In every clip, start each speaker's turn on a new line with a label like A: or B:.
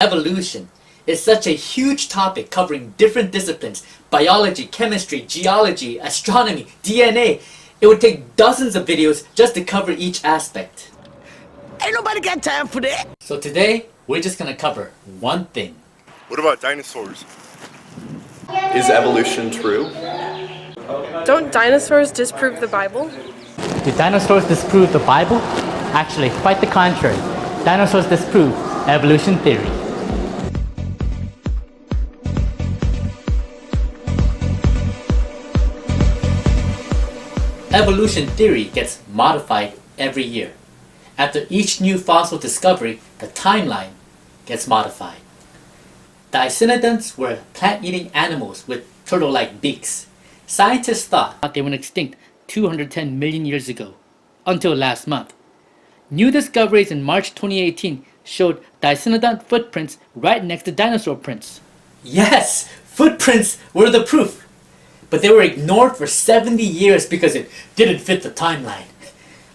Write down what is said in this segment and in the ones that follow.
A: Evolution is such a huge topic covering different disciplines: biology, chemistry, geology, astronomy, DNA. It would take dozens of videos just to cover each aspect.
B: Ain't nobody got time for that.
A: So today, we're just gonna cover one thing.
C: What about dinosaurs?
D: Is evolution true?
E: Don't dinosaurs disprove the Bible?
F: Do dinosaurs disprove the Bible? Actually, quite the contrary. Dinosaurs disprove evolution theory.
A: Evolution theory gets modified every year. After each new fossil discovery, the timeline gets modified. Dicynodonts were plant-eating animals with turtle-like beaks. Scientists thought they went extinct 210 million years ago, until last month. New discoveries in March 2018 showed dicynodont footprints right next to dinosaur prints. Yes, footprints were the proof, but they were ignored for 70 years because it didn't fit the timeline.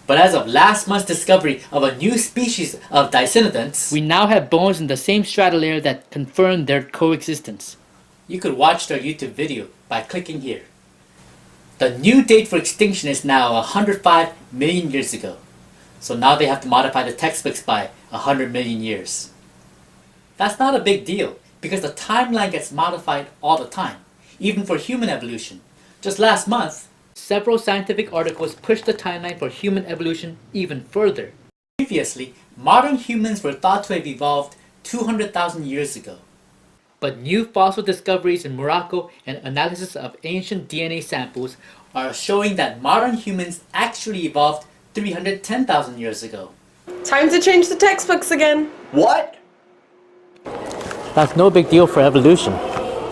A: But as of last month's discovery of a new species of dicynodonts, we now have bones in the same strata that confirm their coexistence. You could watch their YouTube video by clicking here. The new date for extinction is now 105 million years ago. So now they have to modify the textbooks by 100 million years. That's not a big deal because the timeline gets modified all the time, even for human evolution. Just last month, several scientific articles pushed the timeline for human evolution even further. Previously, modern humans were thought to have evolved 200,000 years ago. But new fossil discoveries in Morocco and analysis of ancient DNA samples are showing that modern humans actually evolved 310,000 years ago.
E: Time to change the textbooks again.
D: What?
F: That's no big deal for evolution,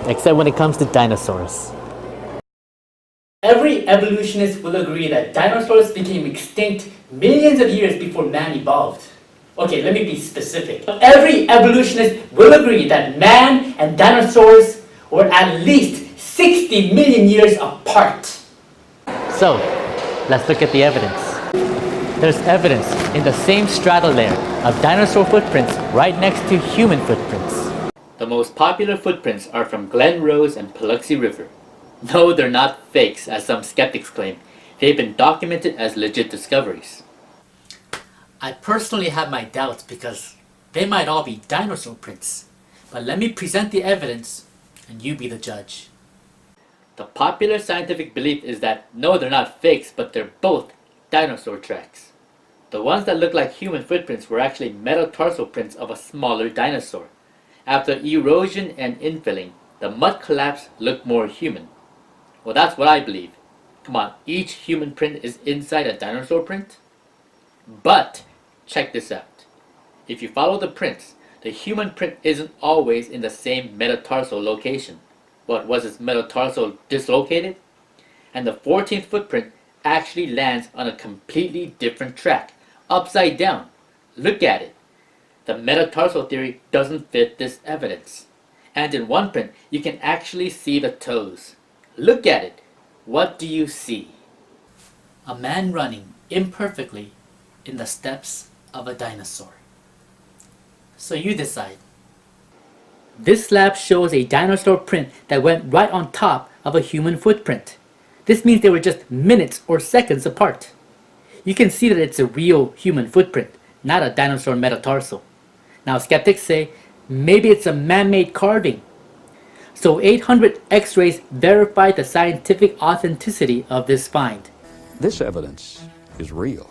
F: except when it comes to dinosaurs.
A: Every evolutionist will agree that dinosaurs became extinct millions of years before man evolved. Okay, let me be specific. Every evolutionist will agree that man and dinosaurs were at least 60 million years apart.
F: So, let's look at the evidence. There's evidence in the same strata layer of dinosaur footprints right next to human footprints.
A: The most popular footprints are from Glen Rose and Paluxy River. No, they're not fakes, as some skeptics claim. They've been documented as legit discoveries. I personally have my doubts because they might all be dinosaur prints. But let me present the evidence and you be the judge. The popular scientific belief is that no, they're not fakes, but they're both dinosaur tracks. The ones that look like human footprints were actually metatarsal prints of a smaller dinosaur. After erosion and infilling, the mud collapse looked more human. Well, that's what I believe. Come on, each human print is inside a dinosaur print? But, check this out. If you follow the prints, the human print isn't always in the same metatarsal location. What, was its metatarsal dislocated? And the 14th footprint actually lands on a completely different track, upside down. Look at it. The metatarsal theory doesn't fit this evidence. And in one print, you can actually see the toes. Look at it. What do you see? A man running imperfectly in the steps of a dinosaur. So you decide. This slab shows a dinosaur print that went right on top of a human footprint. This means they were just minutes or seconds apart. You can see that it's a real human footprint, not a dinosaur metatarsal. Now skeptics say maybe it's a man-made carving. So 800 X-rays verified the scientific authenticity of this find.
G: This evidence is real.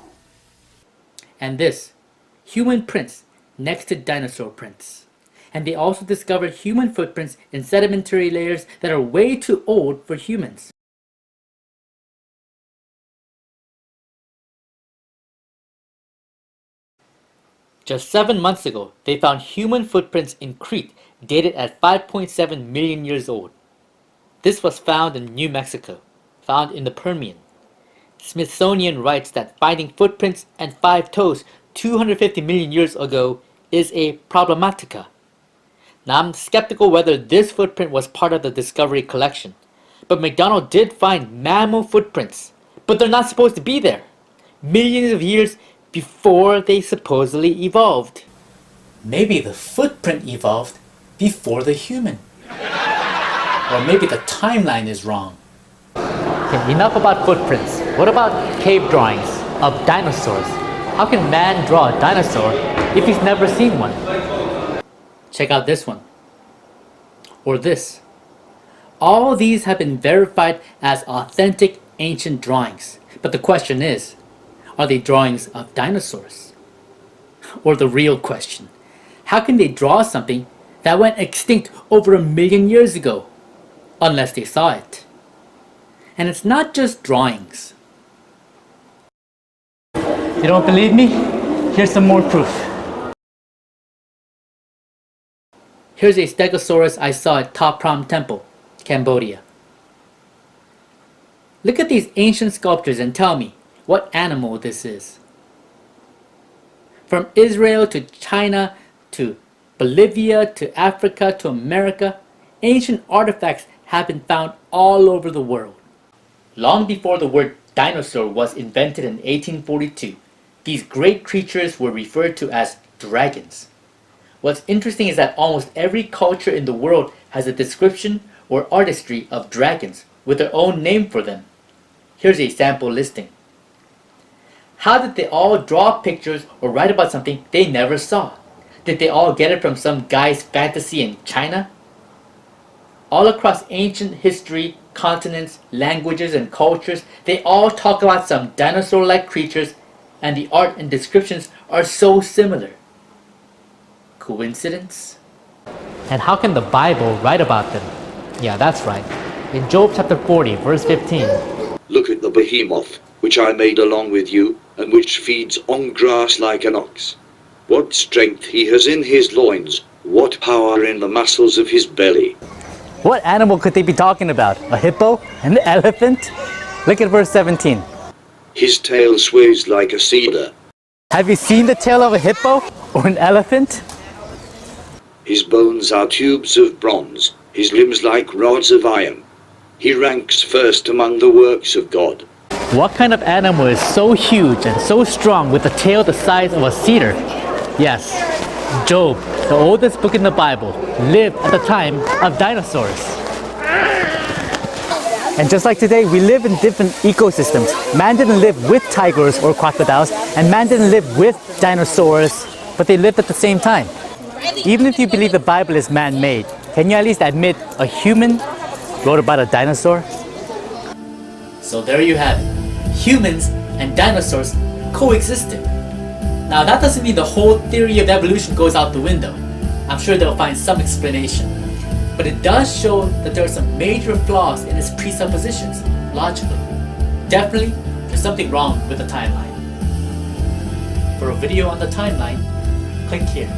A: And this, human prints next to dinosaur prints. And they also discovered human footprints in sedimentary layers that are way too old for humans. Just 7 months ago, they found human footprints in Crete dated at 5.7 million years old. This was found in New Mexico, found in the Permian. Smithsonian writes that finding footprints and 5 toes 250 million years ago is a problematica. Now I'm skeptical whether this footprint was part of the Discovery collection, but McDonald did find mammal footprints, but they're not supposed to be there. Millions of years before they supposedly evolved. maybe the footprint evolved before the human. Or maybe the timeline is wrong.
F: Okay, enough about footprints. What about cave drawings of dinosaurs? How can man draw a dinosaur if he's never seen one?
A: Check out this one. Or this. All these have been verified as authentic ancient drawings. But the question is, are they drawings of dinosaurs? Or the real question, how can they draw something that went extinct over 1 million years ago? Unless they saw it. And it's not just drawings.
F: You don't believe me? Here's some more proof.
A: Here's a stegosaurus I saw at Ta Prohm Temple, Cambodia. Look at these ancient sculptures and tell me what animal this is. From Israel to China to Bolivia to Africa to America, ancient artifacts have been found all over the world. Long before the word dinosaur was invented in 1842, these great creatures were referred to as dragons. What's interesting is that almost every culture in the world has a description or artistry of dragons with their own name for them. Here's a sample listing. How did they all draw pictures or write about something they never saw? Did they all get it from some guy's fantasy in China? All across ancient history, continents, languages, and cultures, they all talk about some dinosaur-like creatures, and the art and descriptions are so similar. Coincidence?
F: And how can the Bible write about them? Yeah, that's right. In Job chapter 40, verse 15.
H: Look at the behemoth, which I made along with you, and which feeds on grass like an ox. What strength he has in his loins, what power in the muscles of his belly.
F: What animal could they be talking about? A hippo? An elephant? Look at verse 17.
H: His tail sways like a cedar.
F: Have you seen the tail of a hippo or an elephant?
H: His bones are tubes of bronze, his limbs like rods of iron. He ranks first among the works of God.
F: What kind of animal is so huge and so strong with a tail the size of a cedar? Yes, Job, the oldest book in the Bible, lived at the time of dinosaurs. And just like today, we live in different ecosystems. Man didn't live with tigers or crocodiles, and man didn't live with dinosaurs, but they lived at the same time. Even if you believe the Bible is man-made, can you at least admit a human wrote about a dinosaur?
A: So there you have it. Humans and dinosaurs coexisted. Now that doesn't mean the whole theory of evolution goes out the window. I'm sure they'll find some explanation. But it does show that there are some major flaws in its presuppositions, logically. Definitely, there's something wrong with the timeline. For a video on the timeline, click here.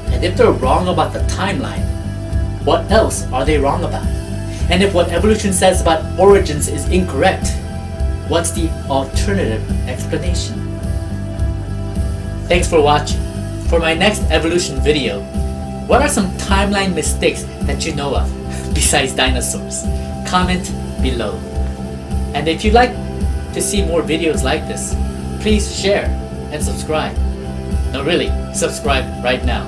A: And if they're wrong about the timeline, what else are they wrong about? And if what evolution says about origins is incorrect, what's the alternative explanation? Thanks for watching. For my next evolution video, what are some timeline mistakes that you know of besides dinosaurs? Comment below. And if you'd like to see more videos like this, please share and subscribe. No, really, subscribe right now.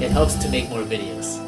A: It helps to make more videos.